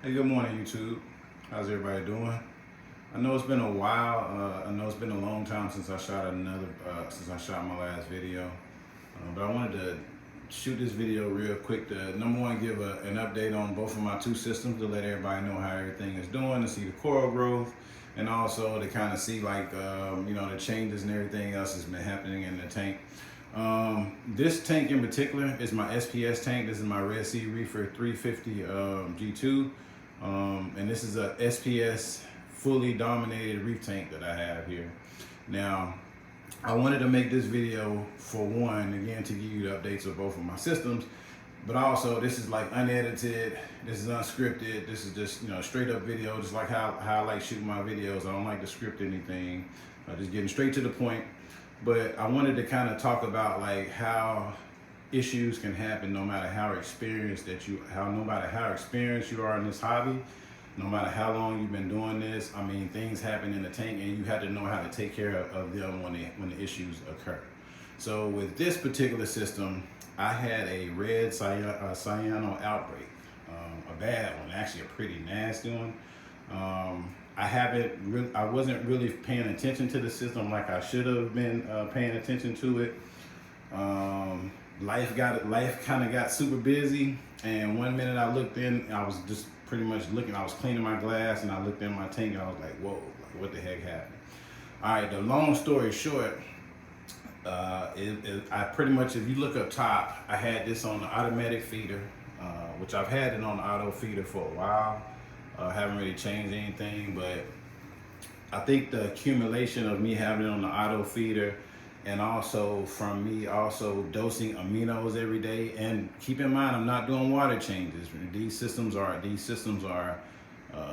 Hey, good morning, YouTube. How's everybody doing? I know it's been a while. I know it's been a long time since I shot my last video. But I wanted to shoot this video real quick to number one, give an update on both of my two systems to let everybody know how everything is doing, to see the coral growth, and also to kind of see like the changes and everything else that's been happening in the tank. This tank in particular is my SPS tank. This is my Red Sea Reefer 350 G2. And this is a SPS fully dominated reef tank that I have here. Now, I wanted to make this video for one, again, to give you the updates of both of my systems, but also this is like unedited, this is unscripted, this is just, straight up video, just like how I like shooting my videos. I don't like to script anything, just getting straight to the point. But I wanted to kind of talk about like how issues can happen no matter how experienced you are in this hobby, no matter how long you've been doing this. I mean, things happen in the tank and you have to know how to take care of them when the issues occur. So with this particular system, I had a red cyano outbreak, a bad one, actually a pretty nasty one. I wasn't really paying attention to the system like I should have been paying attention to it. Life kind of got super busy, and one minute I looked in, I was just pretty much looking, I was cleaning my glass and I looked in my tank and I was like, whoa, like, what the heck happened? All right, the long story short, I pretty much, if you look up top, I had this on the automatic feeder, which I've had it on the auto feeder for a while. Haven't really changed anything, but I think the accumulation of me having it on the auto feeder, and also from me also dosing aminos every day. And keep in mind, I'm not doing water changes. These systems are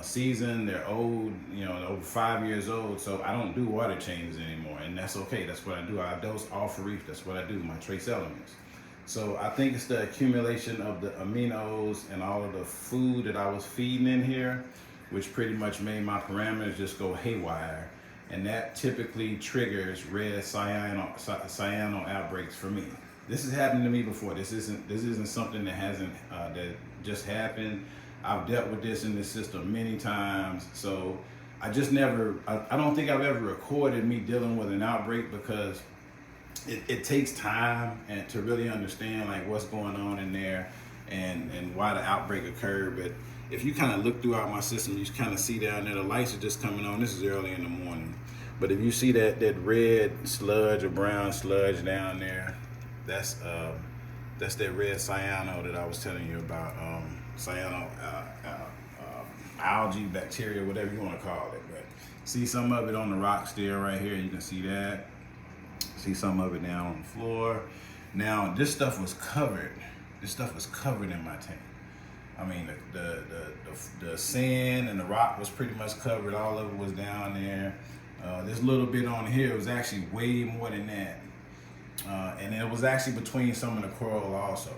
seasoned, they're old, over 5 years old. So I don't do water changes anymore, and that's okay. That's what I do. I dose off reef. That's what I do, my trace elements. So I think it's the accumulation of the aminos and all of the food that I was feeding in here, which pretty much made my parameters just go haywire. And that typically triggers red cyano outbreaks for me. This has happened to me before. This isn't something that hasn't that just happened. I've dealt with this in this system many times. So I don't think I've ever recorded me dealing with an outbreak, because it takes time and to really understand like what's going on in there and why the outbreak occurred. But if you kind of look throughout my system, you kind of see down there, the lights are just coming on. This is early in the morning. But if you see that red sludge or brown sludge down there, that's that red cyano that I was telling you about, cyano, algae, bacteria, whatever you want to call it. But see some of it on the rock still right here. You can see that. See some of it down on the floor. Now, this stuff was covered. This stuff was covered in my tank. I mean, the sand and the rock was pretty much covered. All of it was down there. This little bit on here was actually way more than that. And it was actually between some of the coral also.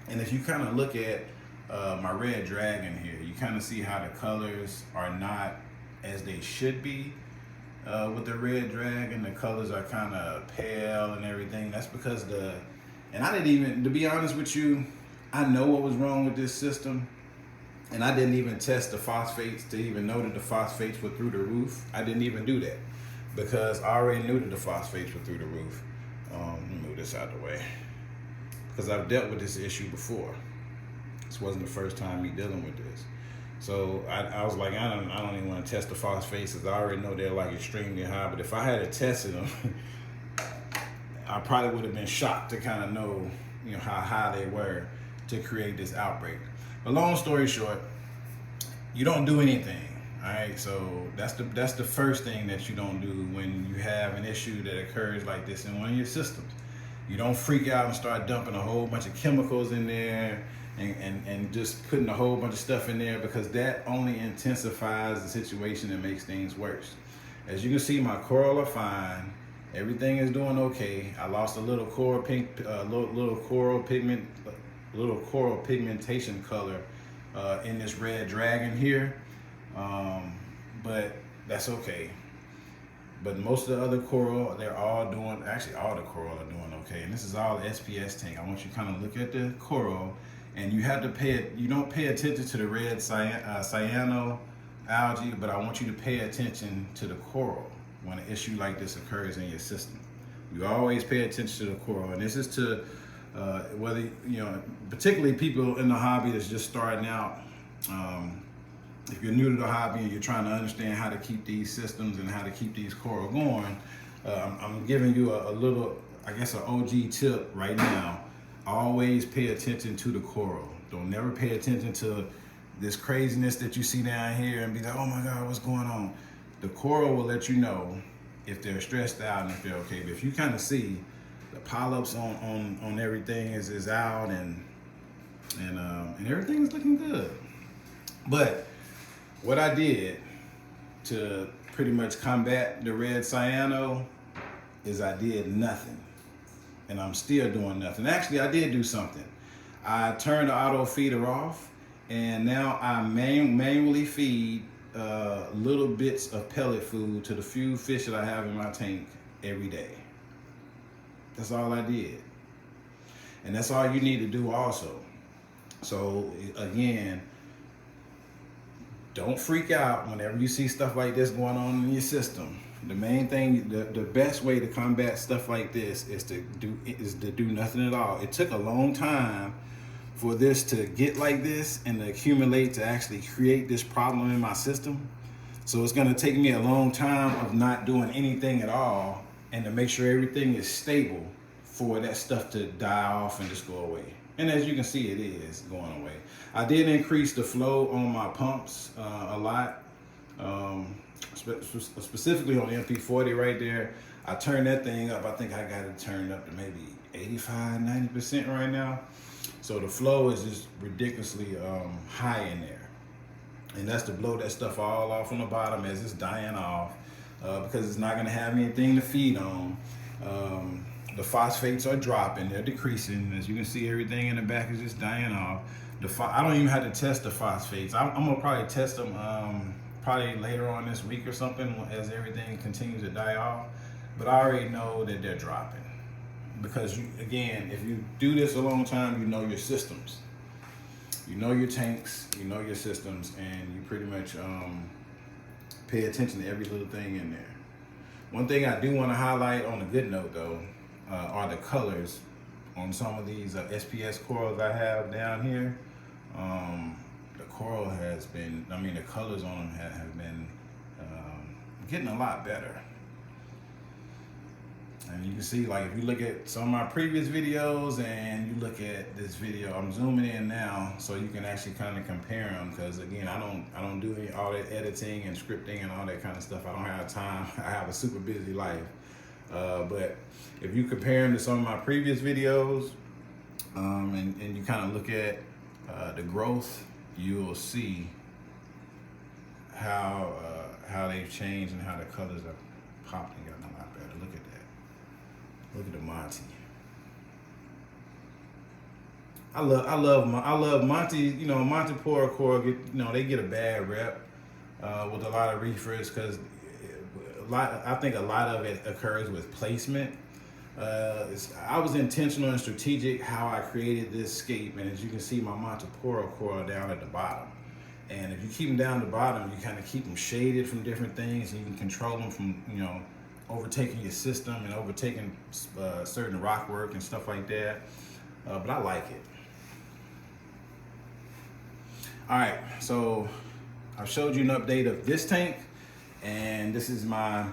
And if you kind of look at my red dragon here, you kind of see how the colors are not as they should be. With the red dragon, the colors are kind of pale and everything. That's because and I didn't even, to be honest with you, I know what was wrong with this system, and I didn't even test the phosphates to even know that the phosphates were through the roof. I didn't even do that because I already knew that the phosphates were through the roof. Let me move this out of the way, because I've dealt with this issue before. This wasn't the first time me dealing with this. So I was like, I don't even want to test the phosphates, because I already know they're like extremely high. But if I had tested them, I probably would have been shocked to kind of know, how high they were to create this outbreak. But long story short, you don't do anything. All right, so that's the first thing that you don't do when you have an issue that occurs like this in one of your systems. You don't freak out and start dumping a whole bunch of chemicals in there and just putting a whole bunch of stuff in there, because that only intensifies the situation and makes things worse. As you can see, my coral are fine. Everything is doing okay. I lost a little coral pigmentation color in this red dragon here, but that's okay. But most of the other coral, they're all doing, actually all the coral are doing okay. And this is all SPS tank. I want you to kind of look at the coral And you have to you don't pay attention to the red cyano algae, but I want you to pay attention to the coral when an issue like this occurs in your system. You always pay attention to the coral, and this is to whether, particularly people in the hobby that's just starting out. If you're new to the hobby and you're trying to understand how to keep these systems and how to keep these coral going, I'm giving you a little, I guess, an OG tip right now. Always pay attention to the coral. Don't never pay attention to this craziness that you see down here and be like, oh my God, what's going on? The coral will let you know if they're stressed out and if they're okay. But if you kind of see the polyps on everything is out and everything is looking good. But what I did to pretty much combat the red cyano is I did nothing. And I'm still doing nothing. Actually, I did do something. I turned the auto feeder off, and now I manually feed little bits of pellet food to the few fish that I have in my tank every day. That's all I did. And that's all you need to do also. So again, don't freak out whenever you see stuff like this going on in your system. The main thing, the best way to combat stuff like this is to do nothing at all. It took a long time for this to get like this and to accumulate to actually create this problem in my system. So it's gonna take me a long time of not doing anything at all and to make sure everything is stable for that stuff to die off and just go away. And as you can see, it is going away. I did increase the flow on my pumps a lot. Specifically on the MP40 right there, I turned that thing up. I think I got it turned up to maybe 85-90% right now. So the flow is just ridiculously high in there. And that's to blow that stuff all off on the bottom as it's dying off because it's not gonna have anything to feed on. The phosphates are dropping, they're decreasing. As you can see, everything in the back is just dying off. I don't even have to test the phosphates. I'm gonna probably test them probably later on this week or something as everything continues to die off. But I already know that they're dropping because again, if you do this a long time, you know your systems. You know your tanks, you know your systems, and you pretty much pay attention to every little thing in there. One thing I do want to highlight on a good note though, are the colors on some of these SPS corals I have down here. The coral has been, the colors on them have been getting a lot better. And you can see, like, if you look at some of my previous videos and you look at this video, I'm zooming in now so you can actually kind of compare them, because again, I don't do all that editing and scripting and all that kind of stuff. I don't have time. I have a super busy life. But if you compare them to some of my previous videos and you kind of look at the growth, you'll see how they've changed and how the colors are popping and gotten a lot better. Look at that. Look at the Monty. I love Monty. Monty Pora coral they get a bad rep with a lot of reefers because I think a lot of it occurs with placement. I was intentional and strategic how I created this scape, and as you can see, my Montipora coral down at the bottom. And if you keep them down at the bottom, you kind of keep them shaded from different things, and you can control them from overtaking your system and overtaking certain rock work and stuff like that. But I like it. All right, so I've showed you an update of this tank, and this is my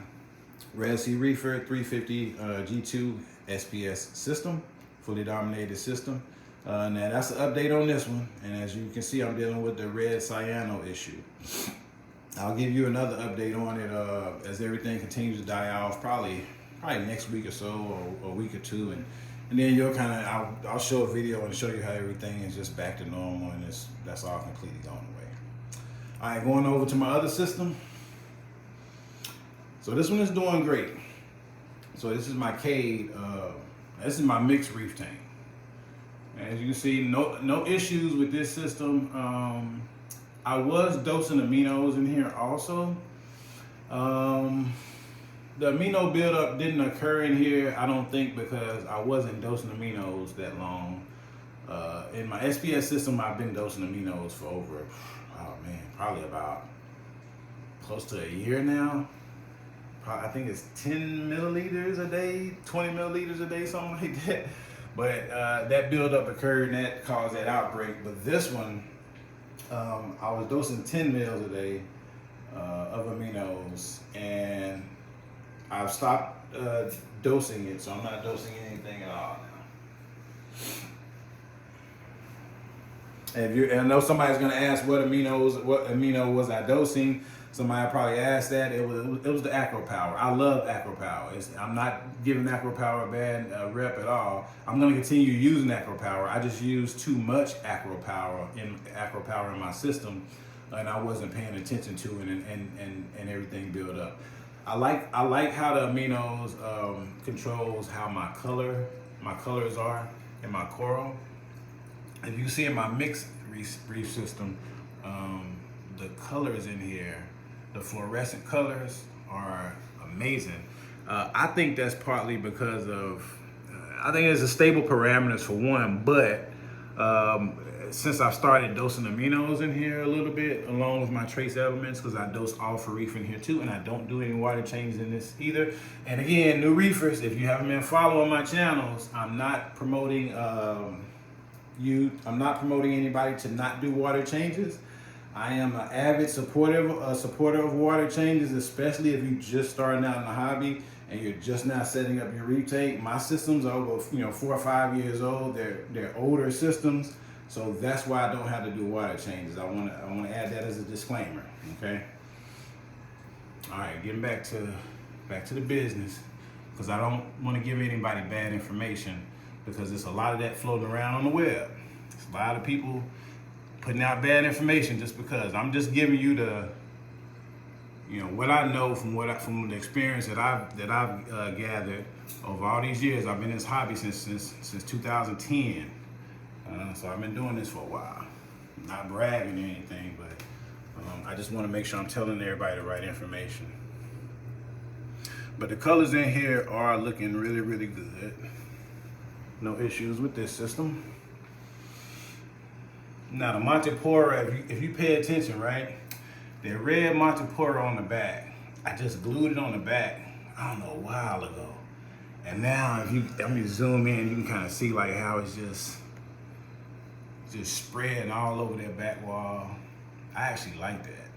Red Sea Reefer 350 G2 SPS system, fully dominated system. Now that's the update on this one, and as you can see, I'm dealing with the red cyano issue. I'll give you another update on it as everything continues to die off, probably next week or so, or a week or two, and then you'll I'll show a video and show you how everything is just back to normal, and that's all completely gone away. All right, going over to my other system. So this one is doing great. So this is my Cade. This is my mixed reef tank. As you can see, no issues with this system. I was dosing aminos in here also. The amino buildup didn't occur in here, I don't think, because I wasn't dosing aminos that long. In my SPS system, I've been dosing aminos for over, oh man, probably about close to a year now. I think it's 10 milliliters a day, 20 milliliters a day, something like that. But that buildup occurred and that caused that outbreak. But this one, I was dosing 10 mils a day of aminos, and I've stopped dosing it, so I'm not dosing anything at all now. And I know somebody's gonna ask what amino was I dosing. Somebody probably asked that. It was the Acro Power. I love Acro Power. I'm not giving Acro Power a bad rep at all. I'm going to continue using Acro Power. I just used too much Acro Power in my system, and I wasn't paying attention to it, and everything built up. I like how the aminos controls how my colors are in my coral. If you see in my mixed reef system, the colors in here, the fluorescent colors are amazing. I think that's partly because of, I think it's a stable parameters for one, but since I've started dosing aminos in here a little bit, along with my trace elements, because I dose all for reef in here too, and I don't do any water changes in this either. And again, new reefers, if you haven't been following my channels, I'm not promoting anybody to not do water changes. I am an avid supporter of water changes, especially if you're just starting out in the hobby and you're just now setting up your reef tank. My systems are over 4 or 5 years old. They're older systems, so that's why I don't have to do water changes. I want to add that as a disclaimer. Okay. All right, getting back to the business, because I don't want to give anybody bad information, because there's a lot of that floating around on the web. There's a lot of people putting out bad information just because. I'm just giving you the, what I know from the experience that I've gathered over all these years. I've been in this hobby since 2010, so I've been doing this for a while. I'm not bragging or anything, but I just want to make sure I'm telling everybody the right information. But the colors in here are looking really, really good. No issues with this system. Now the Montipora, if you pay attention, right? The red Montipora on the back, I just glued it on the back, I don't know, a while ago. And now if you zoom in, you can kind of see like how it's just spreading all over their back wall. I actually like that.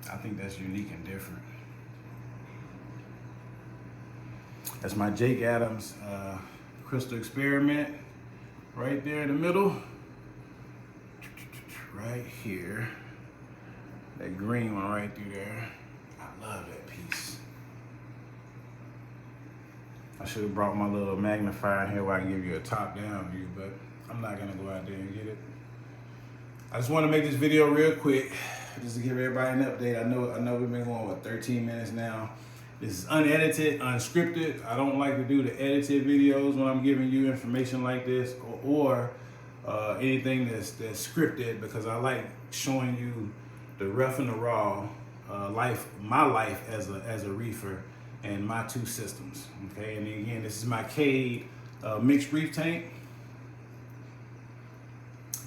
I think that's unique and different. That's my Jake Adams crystal experiment right there in the middle. Right here, that green one right through there. I love that piece. I should have brought my little magnifier here where I can give you a top-down view, but I'm not gonna go out there and get it. I just want to make this video real quick, just to give everybody an update. I know we've been going 13 minutes now. This is unedited, unscripted. I don't like to do the edited videos when I'm giving you information like this, or anything that's scripted, because I like showing you the rough and the raw my life as a reefer and my two systems. Okay, and again, this is my Cade mixed reef tank.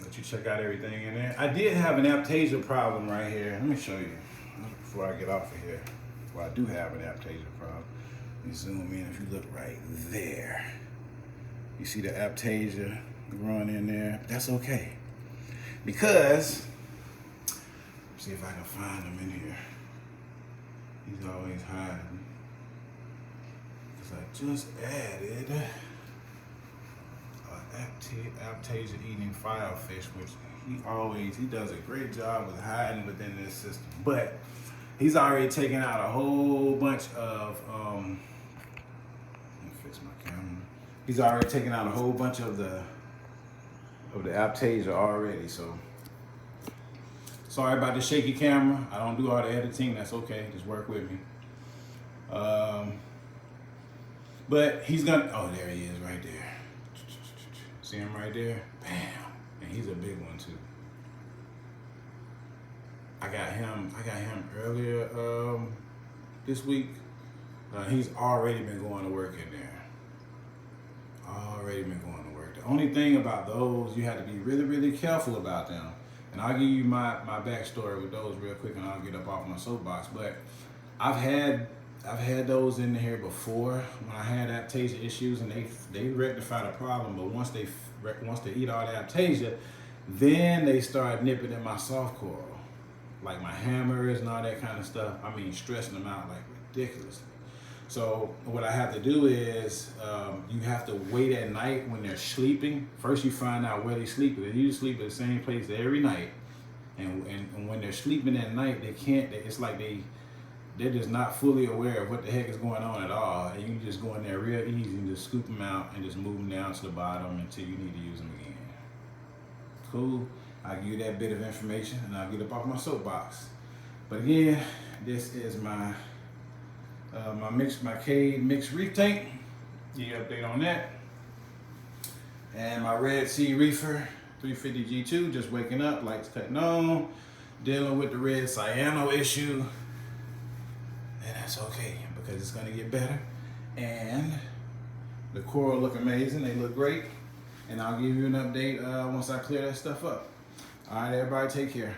Let you check out everything in there. I did have an aptasia problem right here. Let me show you before I get off of here. Well, I do have an aptasia problem. Let me zoom in. If you look right there, you see the aptasia growing in there. That's okay, because see if I can find him in here. He's always hiding, because I just added aptasia eating filefish, which he does a great job with hiding within this system. But he's already taken out a whole bunch of let me fix my camera. He's already taken out a whole bunch of the aptasia already, so sorry about the shaky camera. I don't do all the editing, that's okay, just work with me. But he's gonna, oh, there he is right there. See him right there? Bam, and he's a big one too. I got him earlier this week. He's already been going to work in there. Already been going to work. The only thing about those, you have to be really, really careful about them. And I'll give you my backstory with those real quick, and I'll get up off my soapbox. But I've had those in here before when I had aptasia issues, and they rectified the problem. But once they eat all the aptasia, then they start nipping at my soft coral, like my hammers and all that kind of stuff. I mean, stressing them out like ridiculously. So what I have to do is you have to wait at night when they're sleeping. First, you find out where they sleep. They usually sleep at the same place every night, and when they're sleeping at night, they can't. It's like they're just not fully aware of what the heck is going on at all. And you can just go in there real easy and just scoop them out and just move them down to the bottom until you need to use them again. Cool. I'll give you that bit of information, and I'll get up off my soapbox. But again, this is my Cade mixed reef tank. Give you an update on that. And my Red Sea Reefer 350 G2, just waking up, lights cutting on, dealing with the red cyano issue. And that's okay, because it's gonna get better. And the coral look amazing, they look great. And I'll give you an update once I clear that stuff up. All right, everybody, take care.